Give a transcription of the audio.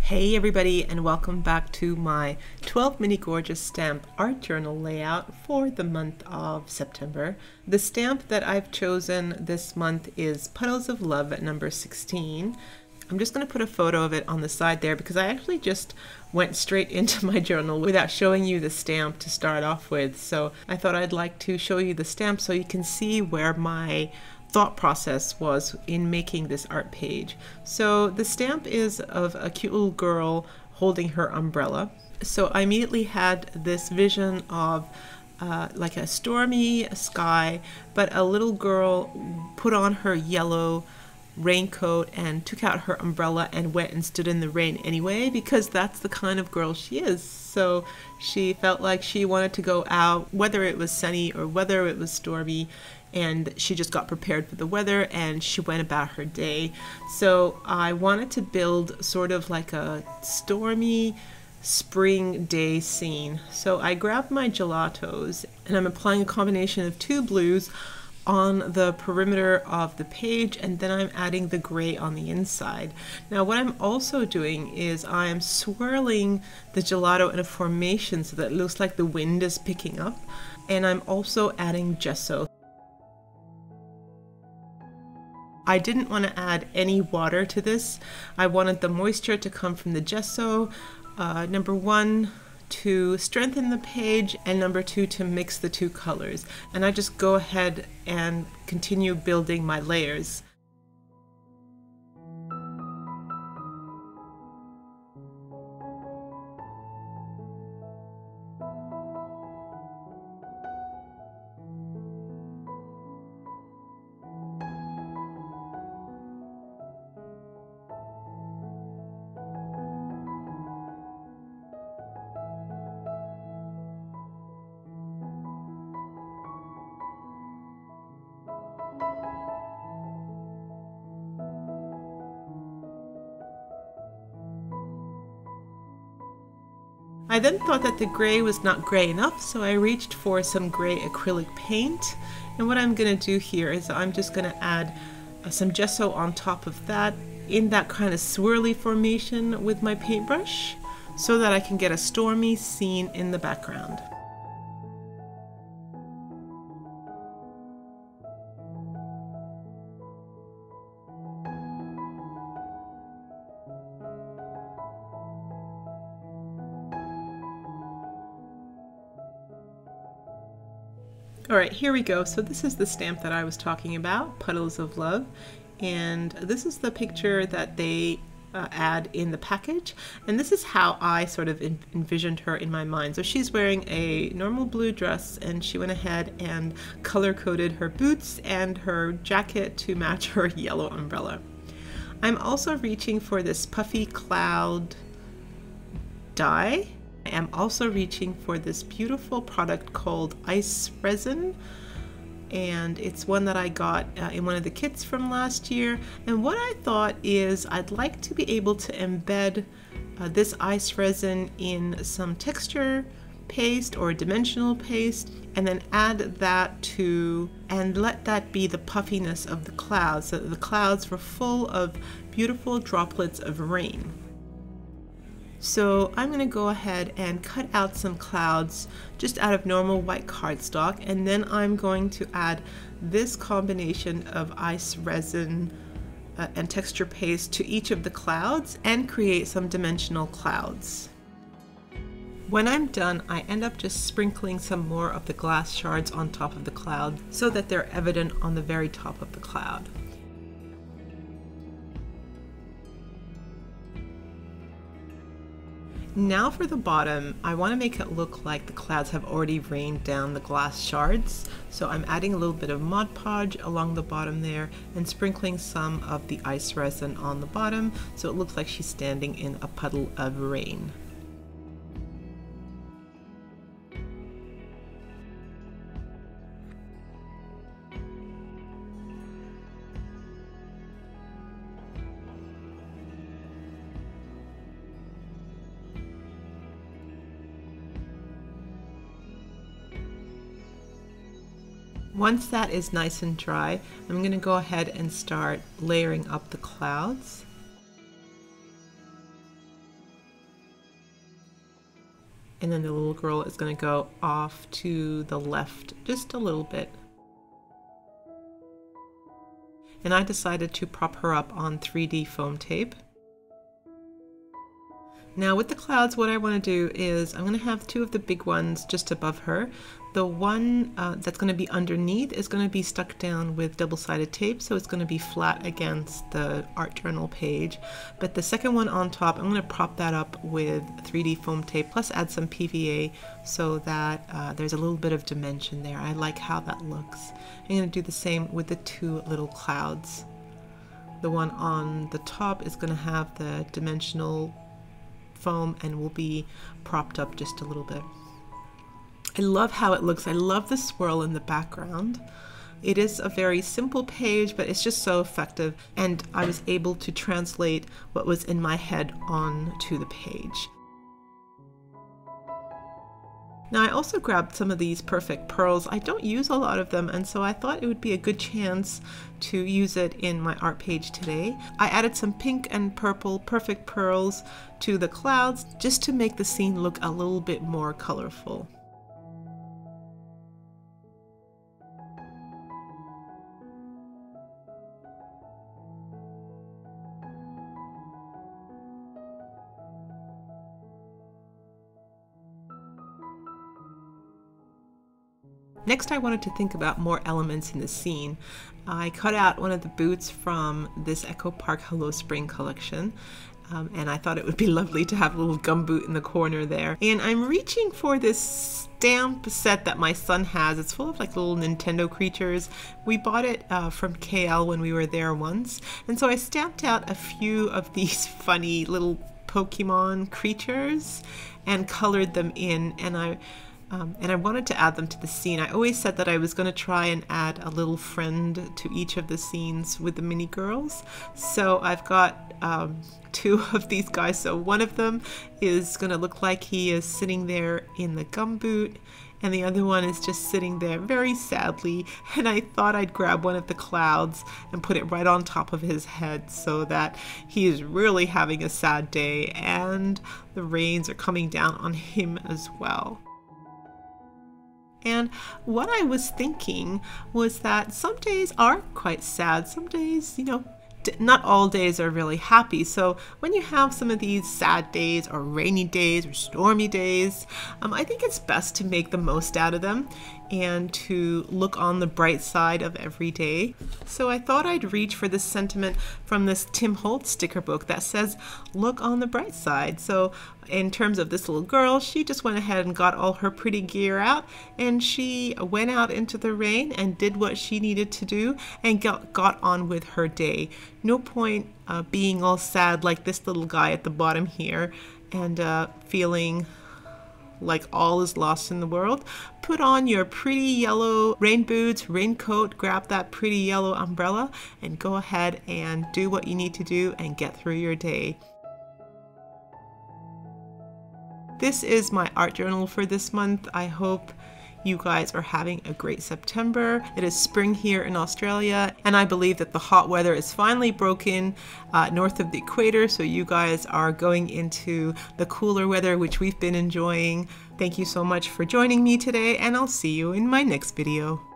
Hey everybody, and welcome back to my 12 mini Gorjuss stamp art journal layout for the month of September. The stamp that I've chosen this month is Puddles of Love at number 16. I'm just going to put a photo of it on the side there because I actually just went straight into my journal without showing you the stamp to start off with. So I thought I'd like to show you the stamp so you can see where my thought process was in making this art page. So the stamp is of a cute little girl holding her umbrella. So I immediately had this vision of like a stormy sky, but a little girl put on her yellow raincoat and took out her umbrella and went and stood in the rain anyway, because that's the kind of girl she is. So she felt like she wanted to go out, whether it was sunny or whether it was stormy, and she just got prepared for the weather and she went about her day. So I wanted to build sort of like a stormy spring day scene. So I grabbed my gelatos and I'm applying a combination of two blues on the perimeter of the page, and then I'm adding the gray on the inside. Now what I'm also doing is I'm swirling the gelato in a formation so that it looks like the wind is picking up, and I'm also adding gesso. I didn't want to add any water to this. I wanted the moisture to come from the gesso, number one, to strengthen the page, and number two, to mix the two colors. And I just go ahead and continue building my layers. I then thought that the gray was not gray enough, so I reached for some gray acrylic paint. And what I'm going to do here is I'm just going to add some gesso on top of that in that kind of swirly formation with my paintbrush so that I can get a stormy scene in the background. Alright, here we go. So this is the stamp that I was talking about, Puddles of Love, and this is the picture that they add in the package, and this is how I sort of envisioned her in my mind. So she's wearing a normal blue dress, and she went ahead and color-coded her boots and her jacket to match her yellow umbrella. I'm also reaching for this puffy cloud dye. I am also reaching for this beautiful product called Ice Resin, and it's one that I got in one of the kits from last year. And what I thought is I'd like to be able to embed this ice resin in some texture paste or dimensional paste, and then add that to and let that be the puffiness of the clouds, so that the clouds were full of beautiful droplets of rain. So I'm going to go ahead and cut out some clouds just out of normal white cardstock, and then I'm going to add this combination of ice resin and texture paste to each of the clouds and create some dimensional clouds. When I'm done, I end up just sprinkling some more of the glass shards on top of the cloud so that they're evident on the very top of the cloud. Now for the bottom, I want to make it look like the clouds have already rained down the glass shards. So I'm adding a little bit of Mod Podge along the bottom there and sprinkling some of the ice resin on the bottom so it looks like she's standing in a puddle of rain. Once that is nice and dry, I'm going to go ahead and start layering up the clouds. and then the little girl is going to go off to the left just a little bit. And I decided to prop her up on 3D foam tape. Now with the clouds, what I want to do is I'm going to have two of the big ones just above her. The one that's going to be underneath is going to be stuck down with double-sided tape, so it's going to be flat against the art journal page. But the second one on top, I'm going to prop that up with 3D foam tape, plus add some PVA so that there's a little bit of dimension there. I like how that looks. I'm going to do the same with the two little clouds. The one on the top is going to have the dimensional foam and will be propped up just a little bit. I love how it looks. I love the swirl in the background. It is a very simple page, but it's just so effective, and I was able to translate what was in my head onto the page. Now I also grabbed some of these perfect pearls. I don't use a lot of them, and so I thought it would be a good chance to use it in my art page today. I added some pink and purple perfect pearls to the clouds just to make the scene look a little bit more colorful. Next, I wanted to think about more elements in the scene. I cut out one of the boots from this Echo Park Hello Spring collection, and I thought it would be lovely to have a little gumboot in the corner there. And I'm reaching for this stamp set that my son has. It's full of like little Nintendo creatures. We bought it from KL when we were there once, and so I stamped out a few of these funny little Pokemon creatures and colored them in, and I wanted to add them to the scene. I always said that I was going to try and add a little friend to each of the scenes with the mini girls. So I've got two of these guys. So one of them is going to look like he is sitting there in the gumboot, and the other one is just sitting there very sadly. And I thought I'd grab one of the clouds and put it right on top of his head so that he is really having a sad day and the rains are coming down on him as well. And what I was thinking was that some days are quite sad. Some days, you know, not all days are really happy. So when you have some of these sad days or rainy days or stormy days, I think it's best to make the most out of them and to look on the bright side of every day. So I thought I'd reach for this sentiment from this Tim Holtz sticker book that says, look on the bright side. So in terms of this little girl, she just went ahead and got all her pretty gear out, and she went out into the rain and did what she needed to do and got on with her day. No point being all sad like this little guy at the bottom here and feeling like all is lost in the world. Put on your pretty yellow rain boots, raincoat, grab that pretty yellow umbrella, and go ahead and do what you need to do and get through your day. This is my art journal for this month. I hope you guys are having a great September. It is spring here in Australia, and I believe that the hot weather is finally broken north of the equator, so you guys are going into the cooler weather, which we've been enjoying. Thank you so much for joining me today, and I'll see you in my next video.